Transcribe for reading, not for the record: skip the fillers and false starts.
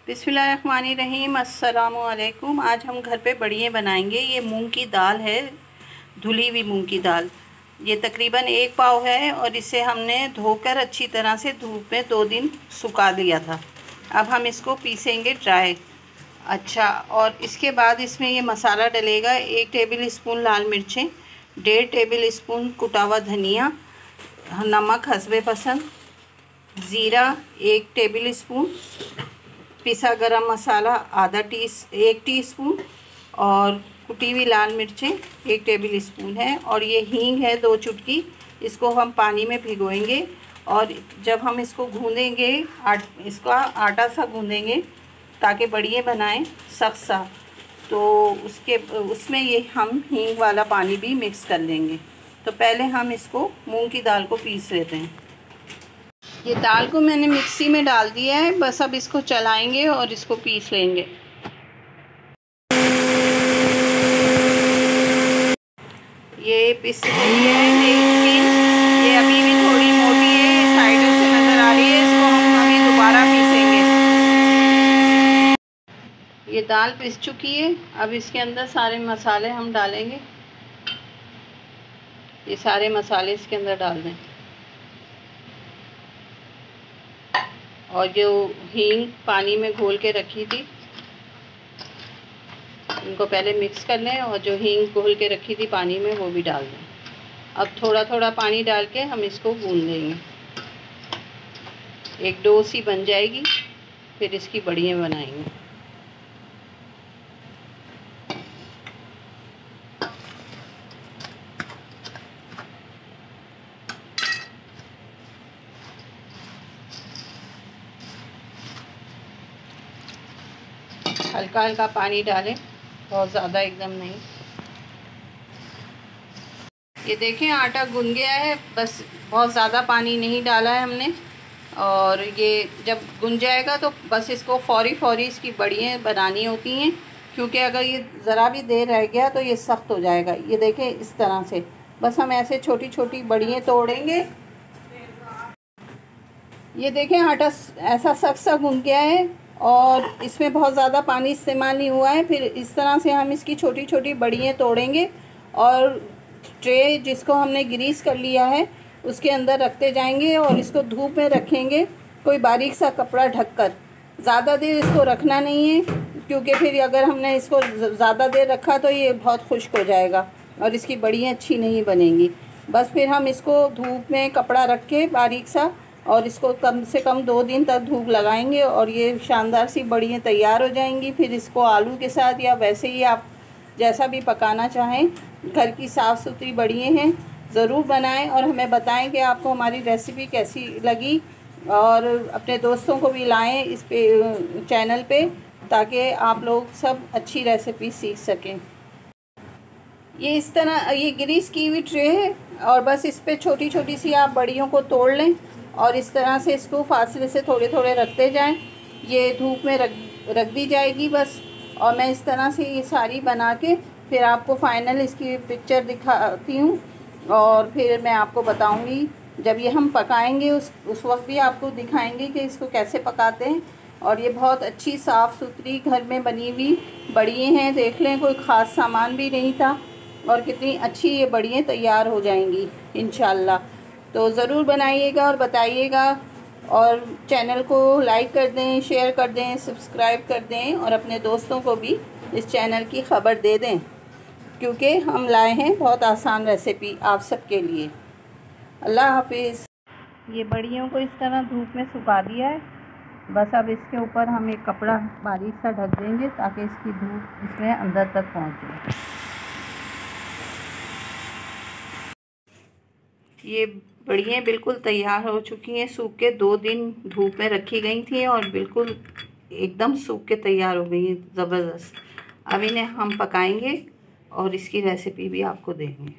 बिस्मिल्लाहिर्रहमानिर्रहीम। अस्सलामु अलैकुम। आज हम घर पे बड़ियाँ बनाएंगे। ये मूंग की दाल है, धुली हुई मूंग की दाल। ये तकरीबन 1 पाव है और इसे हमने धोकर अच्छी तरह से धूप में 2 दिन सुखा लिया था। अब हम इसको पीसेंगे ड्राई। अच्छा, और इसके बाद इसमें ये मसाला डलेगा। 1 टेबल स्पून लाल मिर्चें, 1.5 टेबल स्पून कुटा हुआ धनिया, नमक हस्बे पसंद, ज़ीरा 1 टेबल स्पून, पिसा गरम मसाला 1 टीस्पून और कुटी हुई लाल मिर्चें 1 टेबल स्पून है। और ये हींग है 2 चुटकी। इसको हम पानी में भिगोएंगे और जब हम इसको गूँधेंगे, इसका आटा सा गूँधेंगे ताकि बड़ियाँ बनाएं सख्त सा, तो उसमें ये हम हींग वाला पानी भी मिक्स कर लेंगे। तो पहले हम इसको मूंग की दाल को पीस लेते हैं। ये दाल को मैंने मिक्सी में डाल दिया है, बस अब इसको चलाएंगे और इसको पीस लेंगे। ये पिस गई है, लेकिन ये अभी भी थोड़ी मोटी है, साइडों से नज़र आ रही है। इसको हम अभी दोबारा पीसेंगे। ये दाल पिस चुकी है। अब इसके अंदर सारे मसाले हम डालेंगे। ये सारे मसाले इसके अंदर डाल दें और जो हींग पानी में घोल के रखी थी इनको पहले मिक्स कर लें और जो हींग घोल के रखी थी पानी में वो भी डाल दें। अब थोड़ा थोड़ा पानी डाल के हम इसको गूंद लेंगे। एक डो सी बन जाएगी, फिर इसकी बड़ियाँ बनाएंगे। हल्का हल्का पानी डालें, बहुत ज़्यादा एकदम नहीं। ये देखें आटा गूंद गया है, बस बहुत ज़्यादा पानी नहीं डाला है हमने। और ये जब गूंद जाएगा तो बस इसको फौरी इसकी बड़ियाँ बनानी होती हैं, क्योंकि अगर ये ज़रा भी देर रह गया तो ये सख्त हो जाएगा। ये देखें इस तरह से बस हम ऐसे छोटी छोटी बड़ियाँ तोड़ेंगे। ये देखें आटा ऐसा सख्त सा गूंद गया है और इसमें बहुत ज़्यादा पानी इस्तेमाल नहीं हुआ है। फिर इस तरह से हम इसकी छोटी छोटी बड़ियाँ तोड़ेंगे और ट्रे जिसको हमने ग्रीस कर लिया है उसके अंदर रखते जाएंगे और इसको धूप में रखेंगे, कोई बारीक सा कपड़ा ढककर। ज़्यादा देर इसको रखना नहीं है, क्योंकि फिर अगर हमने इसको ज़्यादा देर रखा तो ये बहुत खुश्क हो जाएगा और इसकी बड़ियाँ अच्छी नहीं बनेंगी। बस फिर हम इसको धूप में कपड़ा रख के बारीक सा और इसको कम से कम 2 दिन तक धूप लगाएंगे और ये शानदार सी बड़ियाँ तैयार हो जाएंगी। फिर इसको आलू के साथ या वैसे ही आप जैसा भी पकाना चाहें, घर की साफ़ सुथरी बड़ियाँ हैं, ज़रूर बनाएं और हमें बताएं कि आपको हमारी रेसिपी कैसी लगी। और अपने दोस्तों को भी लाएं इस पे चैनल पे, ताकि आप लोग सब अच्छी रेसिपी सीख सकें। ये इस तरह ये ग्रीस की हुई ट्रे है और बस इस पर छोटी छोटी सी आप बड़ियों को तोड़ लें और इस तरह से इसको फासले से थोड़े थोड़े रखते जाएं। ये धूप में रख दी जाएगी बस। और मैं इस तरह से ये सारी बना के फिर आपको फ़ाइनल इसकी पिक्चर दिखाती हूँ और फिर मैं आपको बताऊँगी जब ये हम पकाएंगे उस वक्त भी आपको दिखाएंगे कि इसको कैसे पकाते हैं। और ये बहुत अच्छी साफ़ सुथरी घर में बनी हुई बड़ियाँ हैं। देख लें, कोई ख़ास सामान भी नहीं था और कितनी अच्छी ये बड़ियाँ तैयार हो जाएंगी इंशाल्लाह। तो ज़रूर बनाइएगा और बताइएगा और चैनल को लाइक कर दें, शेयर कर दें, सब्सक्राइब कर दें और अपने दोस्तों को भी इस चैनल की ख़बर दे दें, क्योंकि हम लाए हैं बहुत आसान रेसिपी आप सबके लिए। अल्लाह हाफिज़। ये बड़ियों को इस तरह धूप में सुखा दिया है। बस अब इसके ऊपर हम एक कपड़ा बारीक सा ढक देंगे ताकि इसकी धूप इसमें अंदर तक पहुँचे। ये बड़ियाँ बिल्कुल तैयार हो चुकी हैं। सूख के 2 दिन धूप में रखी गई थी और बिल्कुल एकदम सूख के तैयार हो गई हैं ज़बरदस्त। अब इन्हें हम पकाएंगे और इसकी रेसिपी भी आपको देंगे।